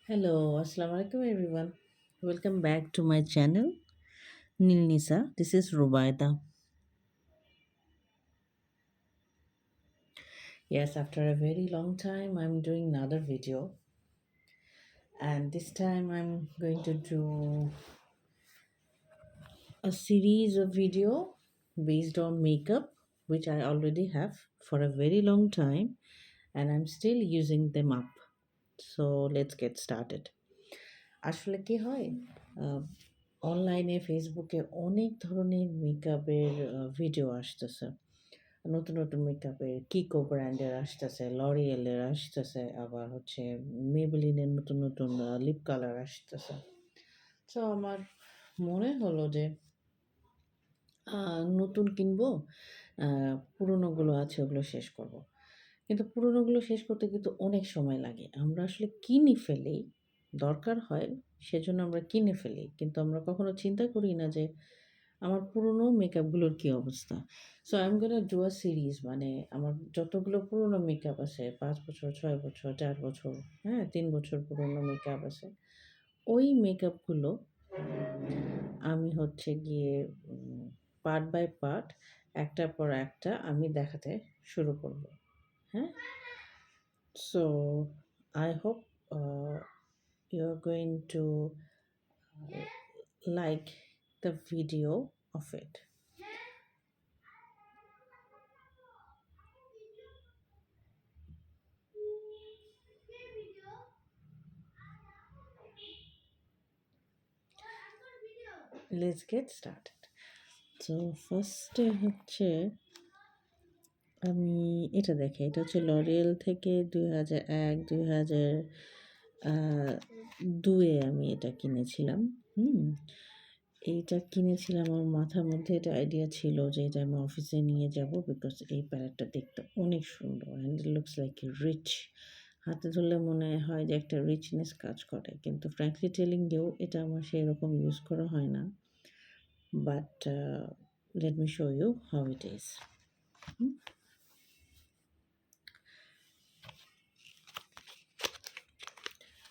Hello, Assalamu alaikum everyone. Welcome back to my channel, Nil Nisa. This is Rubaida. Yes, after a very long time, I'm doing another video, and this time I'm going to do a series of video based on makeup, which I already have for a very long time, and I'm still using them up. So let's get started. আসলে কি হয় অনলাইনে ফেসবুকে অনেক ধরনের মেকআপের video আসতেছে নতুন নতুন মেকআপের কিকো ব্র্যান্ডের আসতেছে লরিয়েলের আসতেছে আবার হচ্ছে মেবেলিনের নতুন নতুন লিপ কালার আসতেছে তো আমার মনে হলো যে নতুন কিনবো পুরনোগুলো আছে ওগুলো শেষ করব। কিন্তু পুরনোগুলো শেষ করতে কিন্তু অনেক সময় লাগে। আমরা আসলে কিনে ফেলি, দরকার হয় সেজন্য আমরা কিনে ফেলি। কিন্তু আমরা কখনো চিন্তা করি না যে আমার পুরনো মেকআপগুলোর কী অবস্থা। So I am gonna do a series মানে আমার যতগুলো পুরনো মেকআপ আছে ৫ বছর, ৬ বছর, ৪ বছর, হ্যাঁ? ৩ বছর পুরনো মেকআপ আছে। ওই মেকআপগুলো আমি হচ্ছে গিয়ে পার্ট বাই পার্ট একটার পর একটা আমি দেখাতে শুরু করব। হ্যাঁ? So I hope you're going to like the video of it. Let's get started. So first হচ্ছে আমি এটা দেখি এটা হচ্ছে লরিয়েল থেকে 2001 2002 আমি এটা কিনেছিলাম। হুম এইটা কিনেছিলাম আমার মাথার মধ্যে এটা আইডিয়া ছিল যে এটা আমি অফিসে নিয়ে যাব বিকজ এই প্যালেটটা দেখতে অনেক সুন্দর and it looks like rich হাতে ধরলে মনে হয় যে একটা রিচনেস কাজ করে কিন্তু ফ্র্যাঙ্কলি টেলিং ইউ এটা আমার সেই রকম ইউজ করা হয় না but let me show you how it is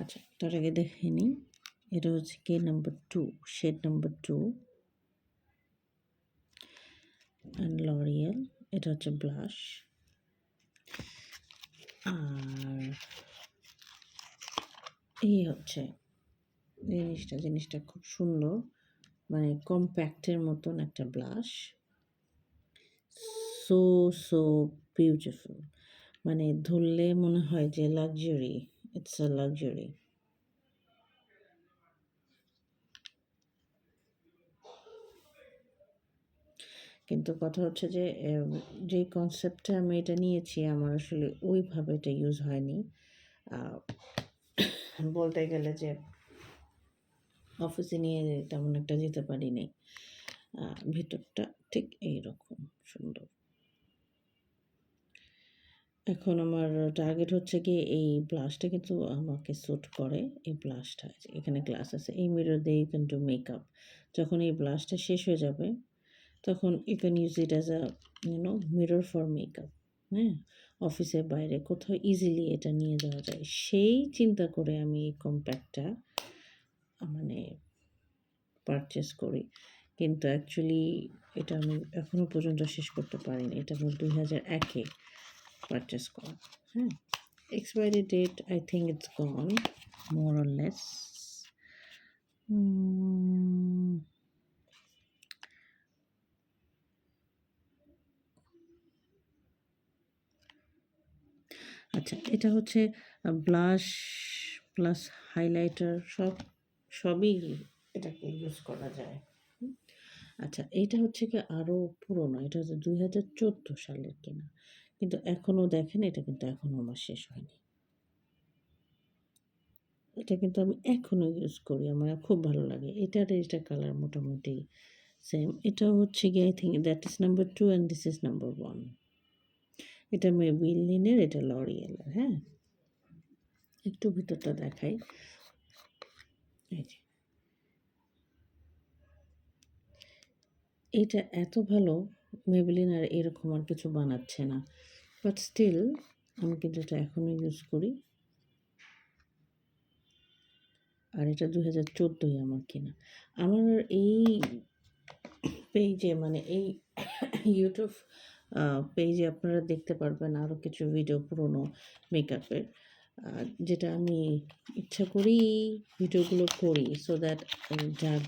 আচ্ছা তার আগে দেখে নিই এটা হচ্ছে কে number 2 shade number 2 and L'Oreal এটা হচ্ছে ব্লাশ আর এই হচ্ছে জিনিসটা খুব সুন্দর মানে কম্প্যাক্টের মতন একটা ব্লাশ সো সো বিউটিফুল মানে ধরলে মনে হয় যে লাক্সারি ইটস আ লাক্সারি কিন্তু কথা হচ্ছে যে যে কনসেপ্টে আমি এটা নিয়েছি আমার আসলে ওইভাবে এটা ইউজ হয়নি বলতে গেলে যে অফিসে নিয়ে তেমন একটা যেতে পারিনি ভিতরটা ঠিক এইরকম সুন্দর এখন আমার টার্গেট হচ্ছে কি এই ব্লাশটা কিন্তু আমাকে স্যুট করে এই ব্লাশটা এখানে গ্লাস আছে এই মিরর দিয়ে ইউ ক্যান ডু মেকআপ যখন এই ব্লাশটা শেষ হয়ে যাবে তখন you can use it as a mirror for makeup হ্যাঁ অফিসের বাইরে কোথাও ইজিলি এটা নিয়ে যাওয়া যায় সেই চিন্তা করে আমি এই কম্প্যাক্টটা মানে পারচেস করি কিন্তু অ্যাকচুয়ালি এটা আমি এখনও পর্যন্ত শেষ করতে পারিনি এটা আমার 2001-এ পারচেস করা হ্যাঁ expiry date I think it's gone more or less আচ্ছা এটা হচ্ছে ব্লাশ প্লাস হাইলাইটার সবই এটাকে ইউজ করা যায় আচ্ছা এইটা হচ্ছে কি আরও পুরনো এটা হচ্ছে 2014 সালের কেনা কিন্তু এখনও দেখেন এটা কিন্তু এখনও আমার শেষ হয়নি এটা কিন্তু আমি এখনও ইউজ করি আমার খুব ভালো লাগে এটার এটা কালার মোটামুটি সেম এটা হচ্ছে গিয়ে I think that is number 2 and this is number 1 এটা মেবিলিনের এটা লরিয়েলের হ্যাঁ একটু ভিতরটা দেখাই এই যে এটা এত ভালো মেবেলিন আর এরকম আর কিছু বানাচ্ছে না বাট স্টিল আমি কিন্তু এটা এখনও ইউজ করি আর এটা 2014 আমার কেনা। আমার এই পেজে মানে এই ইউটিউব পেজে আপনারা দেখতে পারবেন আরও কিছু ভিডিও পুরনো মেকআপের, যেটা আমি ইচ্ছা করেই ভিডিওগুলো করি সো দ্যাট যার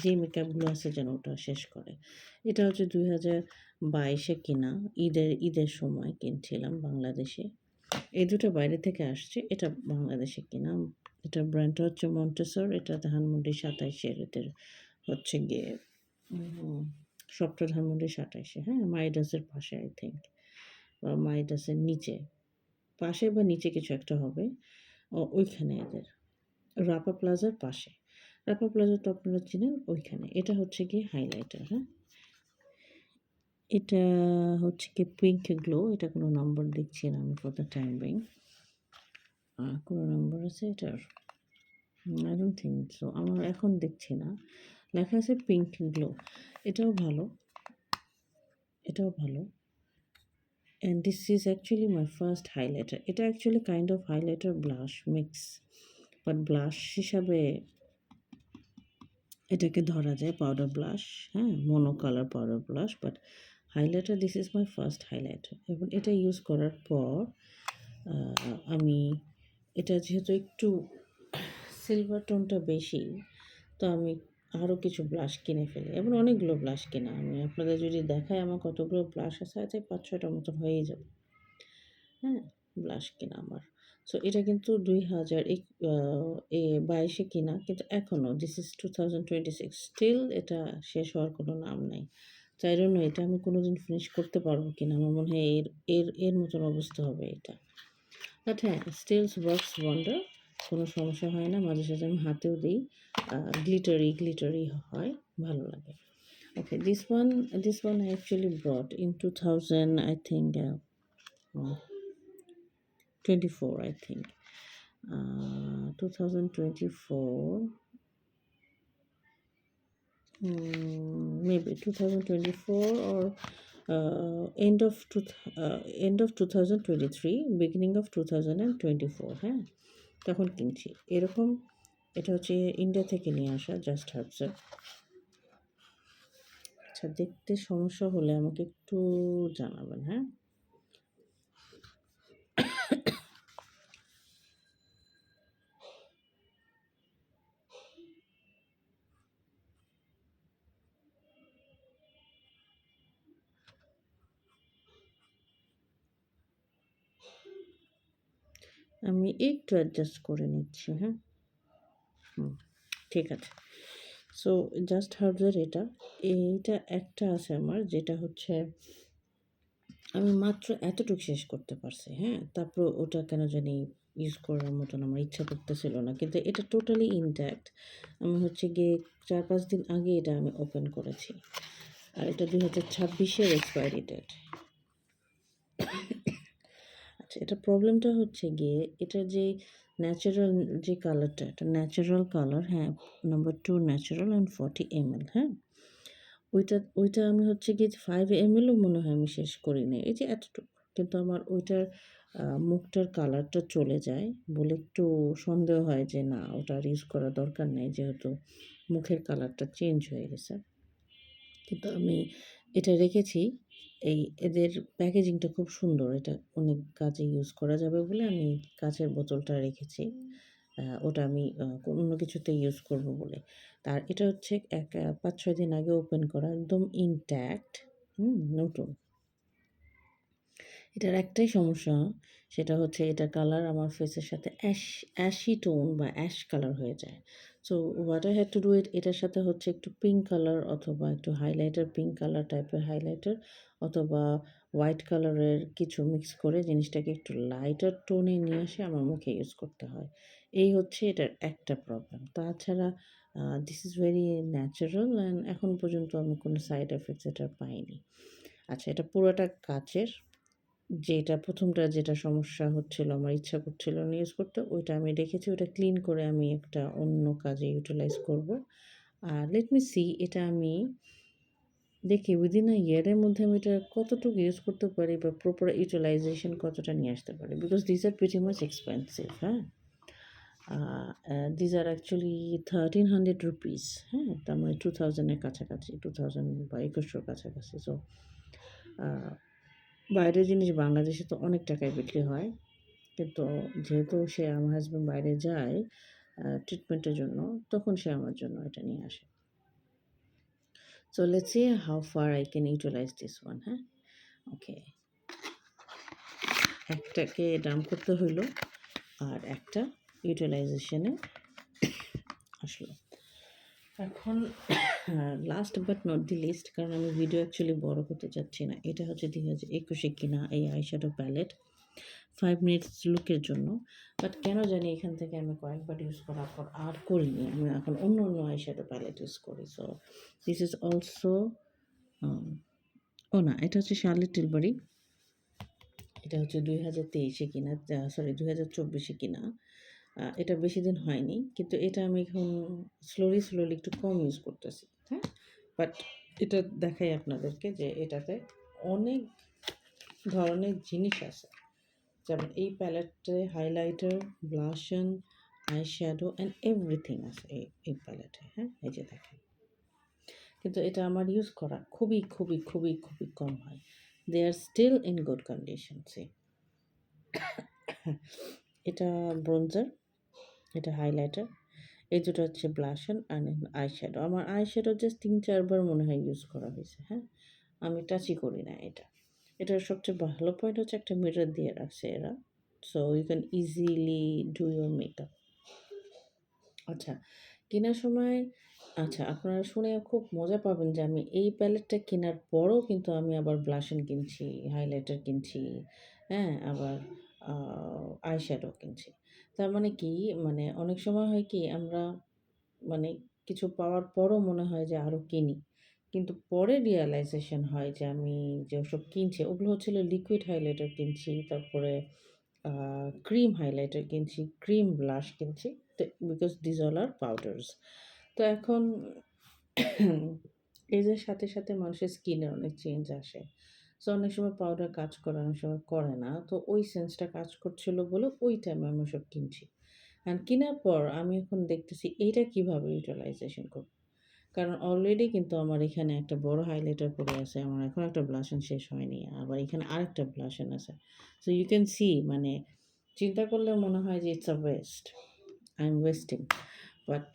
যে মেকআপগুলো আছে যেন ওটা শেষ করে। এটা হচ্ছে 2022-এ কেনা, ঈদের সময় কিনছিলাম বাংলাদেশে। এই দুটো বাইরে থেকে আসছে, এটা বাংলাদেশে কেনা। এটার ব্র্যান্ডটা হচ্ছে মন্টেসর, এটা ধানমন্ডি 27-এর, এদের হচ্ছে গিয়ে সপ্ত ধানমন্ডি 27-এ, হ্যাঁ, মাইডাসের পাশে আই থিঙ্ক, বা মাইডাসের নিচে, পাশে বা নিচে কিছু একটা হবে। ওইখানে এদের রাপা প্লাজার পাশে। রাপা প্লাজা তো আপনারা চিনেন, ওইখানে। এটা হচ্ছে গিয়ে হাইলাইটার, হ্যাঁ। এটা হচ্ছে কি পিঙ্ক গ্লো, এটা কোনো নাম্বার দেখছি না আমি ফর দ্য টাইম বিং। কোনো নাম্বার আছে এটার? আই ডোন্ট থিঙ্ক সো, আমার এখন দেখছি না। লেখা আছে পিঙ্ক গ্লো। এটাও ভালো, এটাও ভালো। And this is actually my first highlighter. এটা actually kind of highlighter blush mix, but blush হিসাবে এটাকে ধরা যায় পাউডার ব্লাশ, হ্যাঁ, mono colour powder blush, but highlighter, this is my first highlighter. এবং এটা ইউজ করার পর আমি এটা যেহেতু একটু সিলভার টোনটা বেশি, তো আমি আরও কিছু ব্লাশ কিনে ফেলি। এবং অনেকগুলো ব্লাশ কেনা, আমি আপনাদের যদি দেখাই আমার কতগুলো ব্লাশ আছে, আছে 5-6টার মতন হয়েই যাবে, হ্যাঁ, ব্লাশ কেনা আমার। সো এটা কিন্তু 2022-এ কিনা, কিন্তু এখনও দিস ইজ 2026 স্টিল এটা শেষ হওয়ার কোনো নাম নাই। তো আই ডোন্ট নো এটা আমি কোনো দিন ফিনিশ করতে পারবো কিনা। আমার মনে হয় এর এর এর মতন অবস্থা হবে এটা। বাট হ্যাঁ, স্টিলস ওয়ার্কস ওয়ান্ডার, কোনো সমস্যা হয় না। মাঝে সাঝে আমি হাতেও দিই, গ্লিটারি হয়, ভালো লাগে। ওকে, this one I actually brought in 2000, I think, 24, I think. 2024, maybe 2024 or end of 2023, beginning of 2024, হ্যাঁ, তখন কিনছি এরকম। এটা হচ্ছে ইন্ডিয়া থেকে নিয়ে আসা, জাস্ট হার্বসের। আচ্ছা, দেখতে সমস্যা হলে আমাকে একটু জানাবেন, হ্যাঁ। আমি একটু অ্যাডজাস্ট করে নিচ্ছি, হ্যাঁ। ঠিক আছে। সো জাস্ট হার্বসের এইটা একটা আছে আমার, যেটা হচ্ছে আমি মাত্র এতটুকু শেষ করতে পারছি, হ্যাঁ। তারপর ওটা কেন জানি ইউজ করার মতন আমার ইচ্ছা করতেছিল না, কিন্তু এটা টোটালি ইনট্যাক্ট। আমি হচ্ছে গিয়ে 4-5 দিন আগে এটা আমি ওপেন করেছি, আর এটা 2026-এর এক্সপায়ারি ডেট। আচ্ছা, এটা প্রবলেমটা হচ্ছে গিয়ে এটা যে ন্যাচারাল যে কালারটা, এটা ন্যাচারাল কালার, হ্যাঁ, নাম্বার 2 ন্যাচারাল অ্যান্ড 40 ml, হ্যাঁ। ওইটা আমি হচ্ছে গিয়ে 5 ml-ও মনে হয় আমি শেষ করিনি, এই যে এতটুকু। কিন্তু আমার ওইটার মুখটার কালারটা চলে যায় বলে একটু সন্দেহ হয় যে না, ওটা আর ইউজ করার দরকার নেই, যেহেতু মুখের কালারটা চেঞ্জ হয়ে গেছে। কিন্তু আমি এটা রেখেছি, এদের প্যাকেজিংটা খুব সুন্দর। এটা অনেক কাজে ইউজ করা যাবে বলে আমি কাঁচের বোতলটা রেখেছি। ওটা আমি অন্য কিছুতে ইউজ করব বলে। আর এটা হচ্ছে 5-6 দিন আগে ওপেন করা, একদম ইনট্যাক্ট, নতুন। এটার একটাই সমস্যা, সেটা হচ্ছে এটার কালার আমার ফেসের সাথে অ্যাশি টোন বা অ্যাশ কালার হয়ে যায়। So what I had to do এটার সাথে হচ্ছে একটু পিঙ্ক কালার অথবা একটু হাইলাইটার, পিঙ্ক কালার টাইপের হাইলাইটার অথবা হোয়াইট কালারের কিছু মিক্স করে জিনিসটাকে একটু লাইটার টোনে নিয়ে এসে আমার মুখে ইউজ করতে হয়। এই হচ্ছে এটার একটা প্রবলেম। তাছাড়া this is very natural and এখন পর্যন্ত আমি কোনো সাইড এফেক্টস এটার পাইনি। আচ্ছা, এটা পুরোটা কাচের। যেটা সমস্যা হচ্ছিল, আমার ইচ্ছা করছিল না ইউজ করতে, ওইটা আমি রেখেছি। ওটা ক্লিন করে আমি একটা অন্য কাজে ইউটিলাইজ করব। আর লেট মি সি, এটা আমি দেখি উইদিন আ ইয়ারের মধ্যে আমি এটা কতটুকু ইউজ করতে পারি বা প্রপার ইউটিলাইজেশন কতটা নিয়ে আসতে পারি, because this are pretty much expensive, হ্যাঁ। দিজ আর অ্যাকচুয়ালি 1300 রুপিস, হ্যাঁ? তার মানে 2000 এর কাছাকাছি, 2000 বা 2100 কাছাকাছি। সো বাইরের জিনিস বাংলাদেশে তো অনেক টাকায় বিক্রি হয়। কিন্তু যেহেতু আমার হাসব্যান্ড বাইরে যায় ট্রিটমেন্টের জন্য, তখন সে আমার জন্য এটা নিয়ে আসে। So let's see how far I can utilize this one, হ্যাঁ? ওকে। একটাকে ডাম্প করতে হইলো আর একটা ইউটিলাইজেশনে আসলো। এখন last but not the least, কারণ আমি ভিডিও অ্যাকচুয়ালি বড় করতে চাচ্ছি না। এটা হচ্ছে 2021 কিনা এই আইশ্যাডো প্যালেট 5 মিনিটস লুকের জন্য। বাট কেন জানি এখান থেকে আমি কয়েকবার ইউজ করার পর আর করিনি। আমি এখন অন্য আইশ্যাডো প্যালেট ইউজ করি। সো দিস ইজ অলসো ও না, এটা হচ্ছে শার্লট টিলবারি। এটা হচ্ছে 2023 কিনা, সরি 2024 কিনা। এটা বেশি দিন হয়নি, কিন্তু এটা আমি এখন স্লোলি একটু কম ইউজ করতেছি, হ্যাঁ? বাট এটা দেখাই আপনাদেরকে যে এটাতে অনেক ধরনের জিনিস আছে। যেমন এই প্যালেটে highlighter, blush on, eye shadow and everything আছে এই প্যালেটে, হ্যাঁ? এই যে দেখেন। কিন্তু এটা আমার ইউজ করা খুবই কম হয়। They are still in good condition. See, এটা ব্রোঞ্জার, এটা হাইলাইটার, এই দুটো হচ্ছে ব্লাশন আর আই শ্যাডো। আমার আই শ্যাডো জাস্ট 3-4 বার মনে হয় ইউজ করা হয়েছে, হ্যাঁ? আমি টাচই করি না এটা। এটার সবচেয়ে ভালো পয়েন্ট হচ্ছে একটা মিরর দিয়ে রাখছে এরা। So you can easily do your makeup. আচ্ছা, কেনার সময় আপনারা শুনে খুব মজা পাবেন যে আমি এই প্যালেটটা কেনার পরও কিন্তু আমি আবার ব্লাশন কিনছি, হাইলাইটার কিনছি, হ্যাঁ? আবার আই শ্যাডো কিনছি। তার মানে কি, মানে অনেক সময় হয় কি আমরা মানে কিছু পাওয়ার পরও মনে হয় যে আরও কিনি। কিন্তু পরে রিয়ালাইজেশন হয় যে আমি যে ওসব কিনছি ওগুলো হচ্ছিল লিকুইড হাইলাইটার কিনছি, তারপরে আ ক্রিম হাইলাইটার কিনছি, ক্রিম ব্লাশ কিনছি। তো বিকজ দিস অল আর পাউডারস। তো এখন এজের সাথে মানুষের স্কিনের অনেক চেঞ্জ আসে। সো অনেক সময় পাউডার কাজ করে, অনেক সময় করে না। তো ওই সেন্সটা কাজ করছিল বলে ওই টাইমে আমি ওসব কিনছি। অ্যান্ড কিনার পর আমি এখন দেখতেছি এইটা কিভাবে ইউটিলাইজেশন করব। কারণ অলরেডি কিন্তু আমার এখানে একটা বড় হাইলাইটার পড়ে আছে। আমার এখন একটা ব্লাশন শেষ হয়নি। আবার এখানে আরেকটা ব্লাশন আছে। সো ইউ ক্যান সি, মানে চিন্তা করলে মনে হয় যে it's a West. I am wasting. But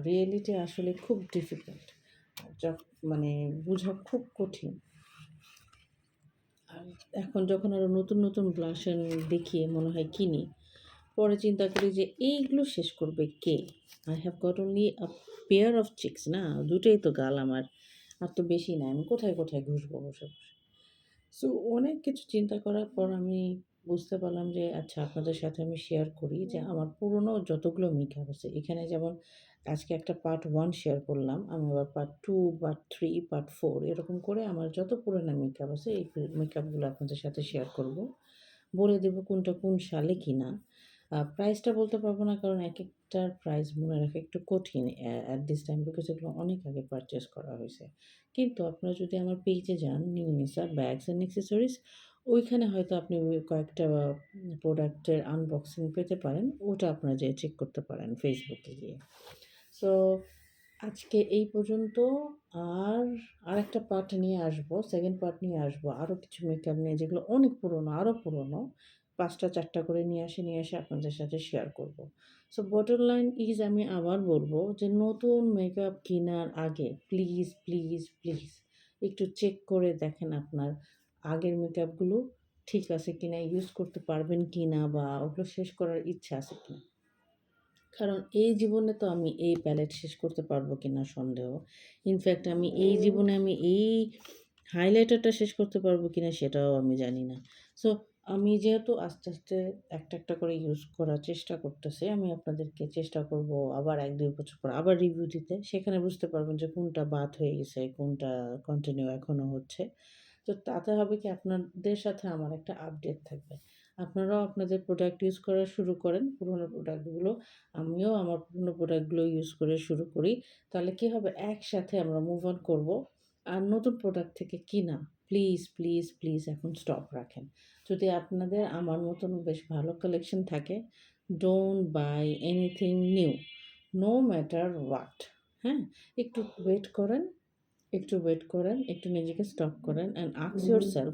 reality আসলে খুব ডিফিকাল্ট। মানে বুঝা খুব কঠিন। আর এখন যখন আরও নতুন ব্লাশন দেখিয়ে মনে হয় কিনি, পরে চিন্তা করি যে এইগুলো শেষ করবে কে? I have got only a pair of cheeks, না? দুটোই তো গাল আমার। আর তো বেশি না। আমি কোথায় ঘুষবো বসে। সো অনেক কিছু চিন্তা করার পর আমি বুঝতে পারলাম যে আচ্ছা, আপনাদের সাথে আমি শেয়ার করি যে আমার পুরনো যতগুলো মেকআপ আছে, এখানে যেমন আজকে একটা পার্ট 1 শেয়ার করলাম। আমি আবার পার্ট 2, পার্ট 3, পার্ট 4 এরকম করে আমার যত পুরনো মেকআপ আছে এই মেকআপগুলো আপনাদের সাথে শেয়ার করব। বলে দেব কোনটা কোন সালে কিনা। প্রাইসটা বলতে পারব না, কারণ একেকটার প্রাইস মনে রাখা একটু কঠিন অ্যাট দিস টাইম, বিকজ এগুলো অনেক আগে পারচেজ করা হয়েছে। কিন্তু আপনারা যদি আমার পেজে যান, নিউনিসা ব্যাগস অ্যান্ড অ্যাক্সেসরিজ, ওইখানে হয়তো আপনি কয়েকটা প্রোডাক্টের আনবক্সিং পেতে পারেন। ওটা আপনারা যেয়ে চেক করতে পারেন ফেসবুকে গিয়ে। সো আজকে এই পর্যন্ত। আর আরেকটা পার্ট নিয়ে আসবো, সেকেন্ড পার্ট নিয়ে আসবো। আরও কিছু মেকআপ নিয়ে যেগুলো অনেক পুরনো, আরও পুরনো। 5টা 4টা করে নিয়ে এসে আপনাদের সাথে শেয়ার করব। সো বটম লাইন ইজ, আমি আবার বলবো যে নতুন মেকআপ কেনার আগে প্লিজ একটু চেক করে দেখেন আপনার আগের মেকআপগুলো ঠিক আছে কিনা, ইউজ করতে পারবেন কিনা, বা ওগুলো শেষ করার ইচ্ছা আছে কিনা। কারণ এই জীবনে তো আমি এই প্যালেট শেষ করতে পারবো কিনা সন্দেহ। ইনফ্যাক্ট আমি এই জীবনে আমি এই হাইলাইটারটা শেষ করতে পারবো কিনা সেটাও আমি জানি না। সো আমি যেহেতু আস্তে একটা করে ইউজ করার চেষ্টা করতেছি, আমি আপনাদেরকে চেষ্টা করব আবার 1-2 বছর পর আবার রিভিউ দিতে। সেখানে বুঝতে পারবেন যে কোনটা বাদ হয়ে গেছে, কোনটা কন্টিনিউ এখনো হচ্ছে। তো তাতে হবে কি, আপনাদের সাথে আমার একটা আপডেট থাকবে। আপনারাও আপনাদের প্রোডাক্ট ইউজ করা শুরু করেন, পুরোনো প্রোডাক্টগুলো। আমিও আমার পুরোনো প্রোডাক্টগুলো ইউজ করে শুরু করি। তাহলে কি হবে, একসাথে আমরা মুভ অন করব। আর নতুন প্রোডাক্ট থেকে কিনা প্লিজ এখন স্টক রাখেন। যদি আপনাদের আমার মতন বেশ ভালো কালেকশন থাকে, don't buy anything new, no matter what. হ্যাঁ? একটু ওয়েট করেন, একটু নিজেকে স্টপ করেন অ্যান্ড আস্ক ইয়োরসেলফ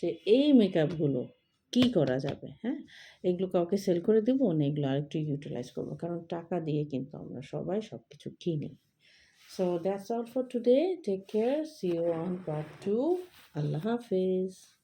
যে এই মেকআপগুলো কি করা যাবে? হ্যাঁ? এগুলো কাউকে সেল করে দিব না এগুলো আরেকটু ইউটিলাইজ করব। কারণ টাকা দিয়ে কিন্তু আমরা সবাই সবকিছু কিনি। So that's all for today. Take care. See you on part 2. Allah Hafiz.